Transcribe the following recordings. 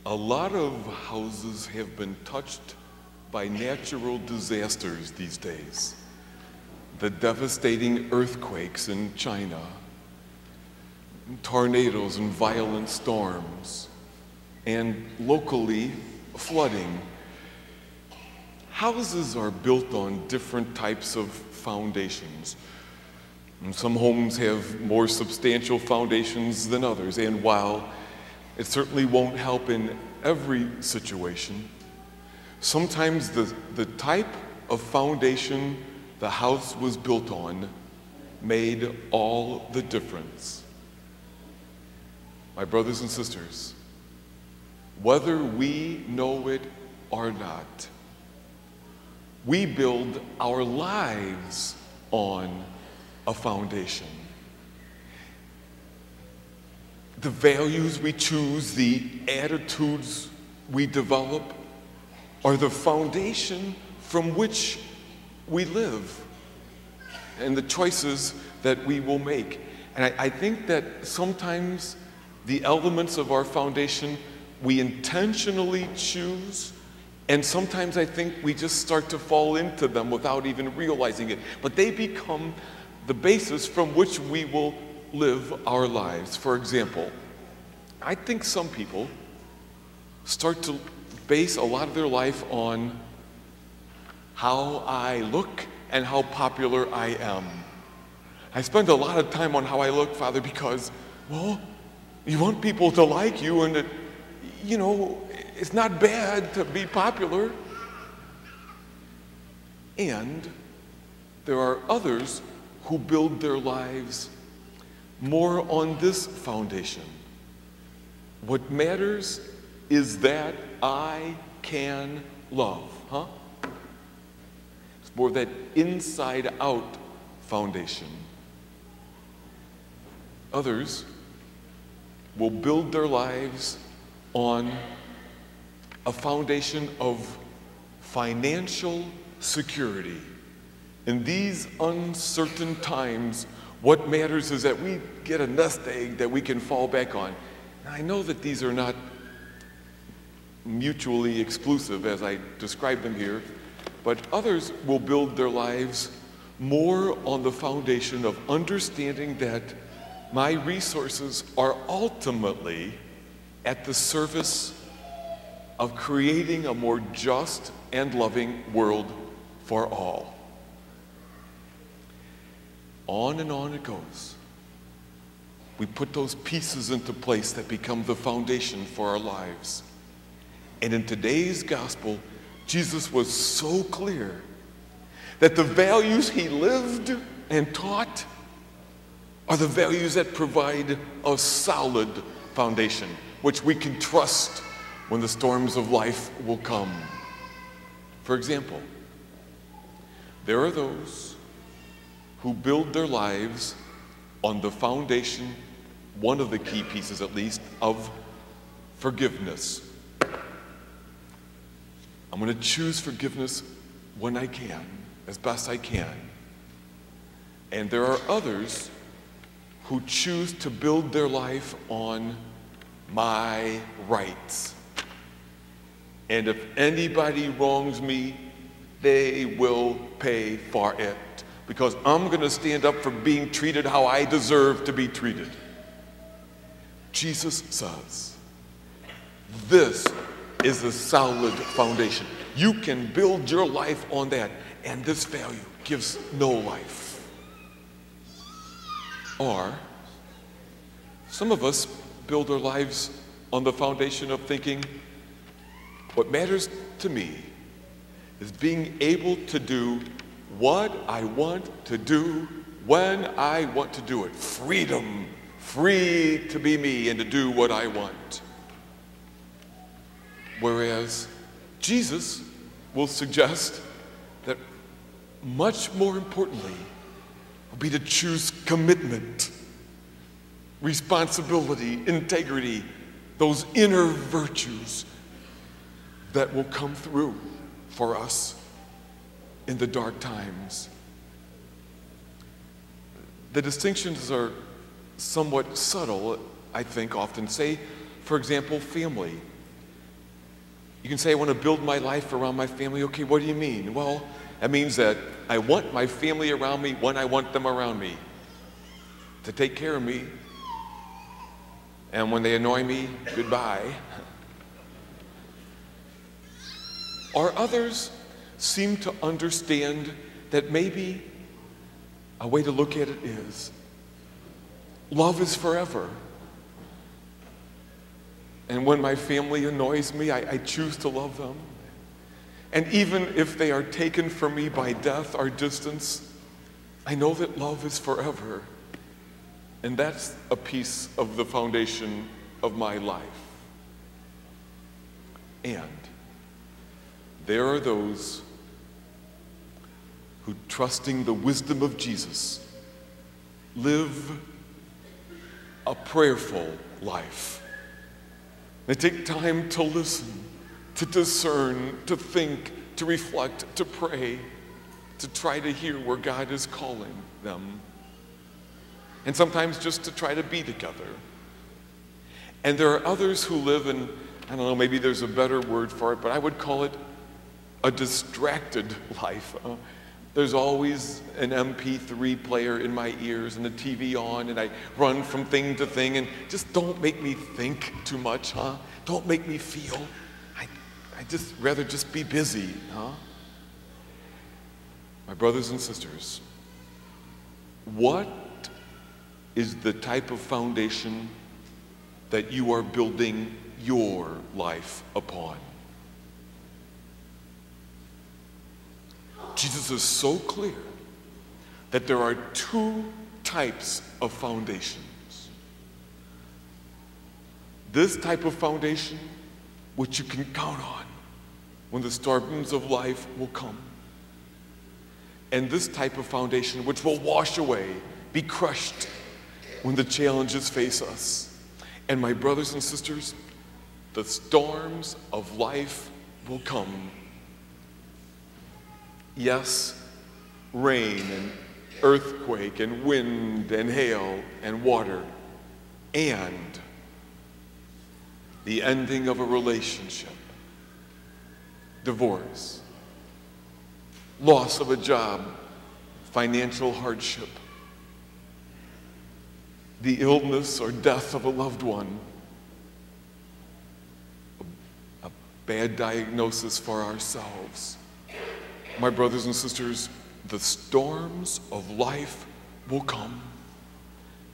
A lot of houses have been touched by natural disasters these days. The devastating earthquakes in China, tornadoes and violent storms, and locally, flooding. Houses are built on different types of foundations. And some homes have more substantial foundations than others, and while it certainly won't help in every situation, sometimes the type of foundation the house was built on made all the difference. My brothers and sisters, whether we know it or not, we build our lives on a foundation. The values we choose, the attitudes we develop, are the foundation from which we live and the choices that we will make. And I think that sometimes the elements of our foundation we intentionally choose, and sometimes I think we just start to fall into them without even realizing it. But they become the basis from which we will live our lives. For example, I think some people start to base a lot of their life on how I look and how popular I am. I spend a lot of time on how I look, Father, because, well, you want people to like you, and it's not bad to be popular. And there are others who build their lives more on this foundation. What matters is that I can love, It's more that inside-out foundation. Others will build their lives on a foundation of financial security. In these uncertain times, what matters is that we get a nest egg that we can fall back on. Now, I know that these are not mutually exclusive as I describe them here, but others will build their lives more on the foundation of understanding that my resources are ultimately at the service of creating a more just and loving world for all. On and on it goes. We put those pieces into place that become the foundation for our lives. And in today's gospel, Jesus was so clear that the values he lived and taught are the values that provide a solid foundation, which we can trust when the storms of life will come. For example, there are those who build their lives on the foundation, one of the key pieces at least, of forgiveness. I'm going to choose forgiveness when I can, as best I can. And there are others who choose to build their life on my rights. And if anybody wrongs me, they will pay for it, because I'm going to stand up for being treated how I deserve to be treated. Jesus says, this is a solid foundation. You can build your life on that, and this value gives no life. Or some of us build our lives on the foundation of thinking, what matters to me is being able to do what I want to do when I want to do it. Freedom, free to be me and to do what I want. Whereas Jesus will suggest that much more importantly will be to choose commitment, responsibility, integrity, those inner virtues that will come through for us in the dark times. The distinctions are somewhat subtle, I think, often. Say, for example, family. You can say, I want to build my life around my family. Okay, what do you mean? Well, that means that I want my family around me when I want them around me, to take care of me. And when they annoy me, goodbye. Or others seem to understand that maybe a way to look at it is, love is forever. And when my family annoys me, I choose to love them. And even if they are taken from me by death or distance, I know that love is forever. And that's a piece of the foundation of my life. And there are those who, trusting the wisdom of Jesus, live a prayerful life. They take time to listen, to discern, to think, to reflect, to pray, to try to hear where God is calling them. And sometimes just to try to be together. And there are others who live in, I don't know, maybe there's a better word for it, but I would call it a distracted life. There's always an MP3 player in my ears and the TV on, and I run from thing to thing, and just don't make me think too much, huh? Don't make me feel. I just rather just be busy, huh? My brothers and sisters, what is the type of foundation that you are building your life upon? Jesus is so clear that there are two types of foundations. This type of foundation, which you can count on when the storms of life will come. And this type of foundation, which will wash away, be crushed when the challenges face us. And my brothers and sisters, the storms of life will come. Yes, rain and earthquake and wind and hail and water, and the ending of a relationship, divorce, loss of a job, financial hardship, the illness or death of a loved one, a bad diagnosis for ourselves. My brothers and sisters, the storms of life will come.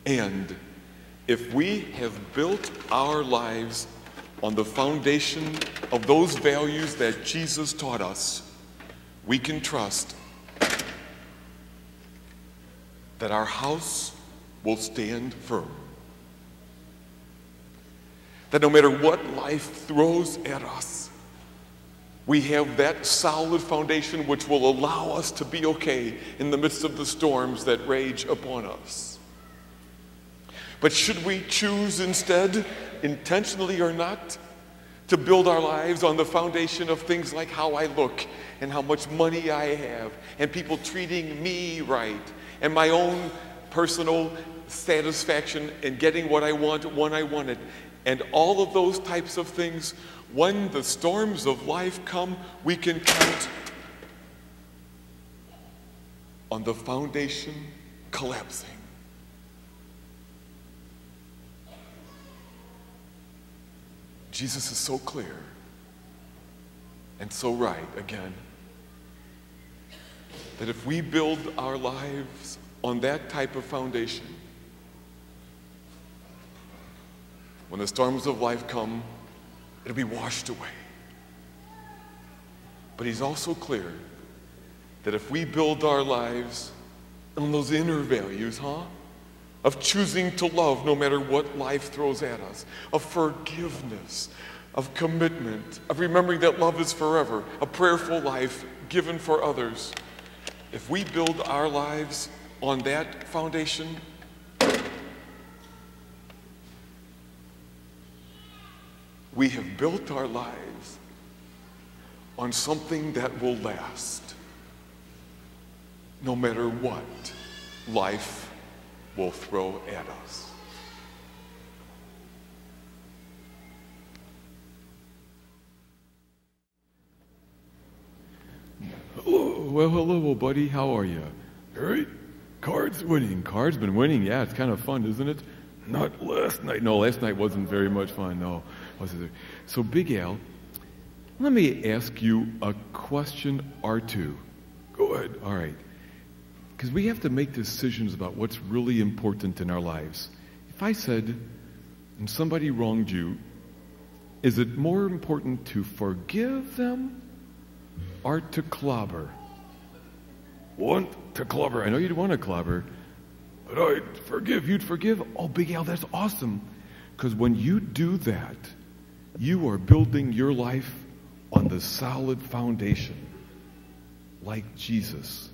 And if we have built our lives on the foundation of those values that Jesus taught us, we can trust that our house will stand firm. That no matter what life throws at us, we have that solid foundation which will allow us to be okay in the midst of the storms that rage upon us. But should we choose instead, intentionally or not, to build our lives on the foundation of things like how I look and how much money I have and people treating me right and my own personal satisfaction in getting what I want when I want it, and all of those types of things, when the storms of life come, we can count on the foundation collapsing. Jesus is so clear and so right again that if we build our lives on that type of foundation, when the storms of life come, it'll be washed away. But he's also clear that if we build our lives on those inner values, of choosing to love no matter what life throws at us, of forgiveness, of commitment, of remembering that love is forever, a prayerful life given for others, if we build our lives on that foundation, we have built our lives on something that will last, no matter what life will throw at us. well, hello, buddy. How are you? Great. Cards winning. Cards been winning. Yeah, it's kind of fun, isn't it? Not last night. No, last night wasn't very much fun. No. So, Big Al, let me ask you a question or two. Go ahead. All right. Because we have to make decisions about what's really important in our lives. If I said, and somebody wronged you, is it more important to forgive them or to clobber? Want to clobber. I know you'd want to clobber, but I'd forgive. You'd forgive? Oh, Big Al, that's awesome. Because when you do that, you are building your life on the solid foundation, like Jesus.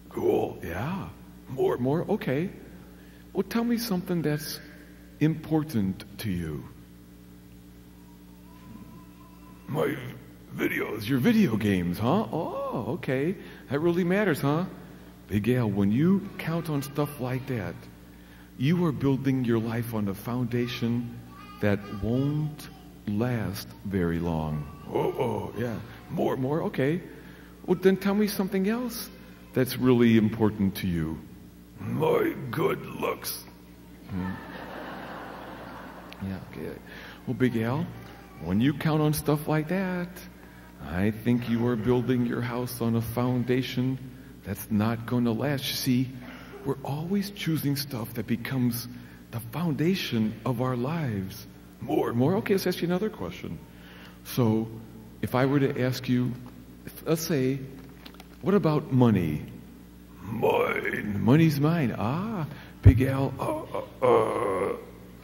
Cool. Yeah. More. Okay. Well, tell me something that's important to you. My videos, your video games, huh? Oh, okay. That really matters, huh? Big Al, when you count on stuff like that, you are building your life on a foundation that won't last very long. Oh, yeah. More. Okay. Well, then tell me something else that's really important to you. My good looks. Yeah, okay. Well, Big Al, when you count on stuff like that, I think you are building your house on a foundation that's not going to last. You see, we're always choosing stuff that becomes the foundation of our lives. More. Okay, let's ask you another question. So, if I were to ask you, let's say, what about money? Mine. Money's mine. Ah, Big Al,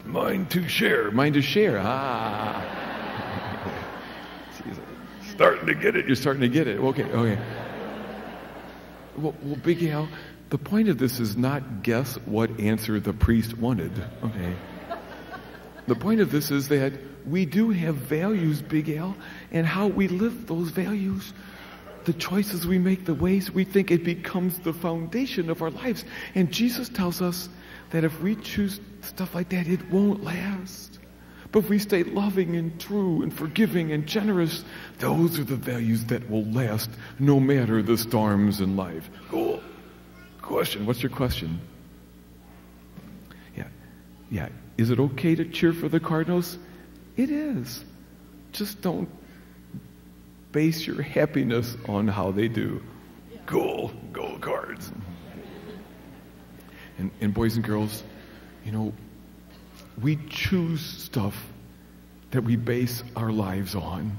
mine to share. Mine to share. Ah. Starting to get it. You're starting to get it. Okay. Well, Big Al, the point of this is not guess what answer the priest wanted. Okay. The point of this is that we do have values, Big Al, and how we live those values, the choices we make, the ways we think, it becomes the foundation of our lives. And Jesus tells us that if we choose stuff like that, it won't last. But if we stay loving and true and forgiving and generous, those are the values that will last no matter the storms in life. Cool. Question. What's your question? Yeah. Is it okay to cheer for the Cardinals? It is. Just don't base your happiness on how they do. Cool. Go Cards. And boys and girls, we choose stuff that we base our lives on.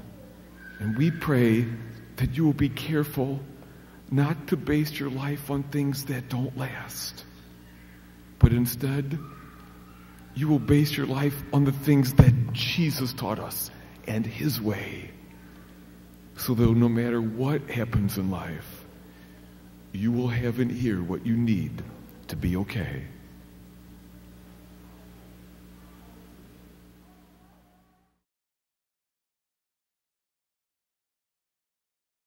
And we pray that you will be careful not to base your life on things that don't last. But instead, you will base your life on the things that Jesus taught us and His way. So that no matter what happens in life, you will have in here what you need to be okay.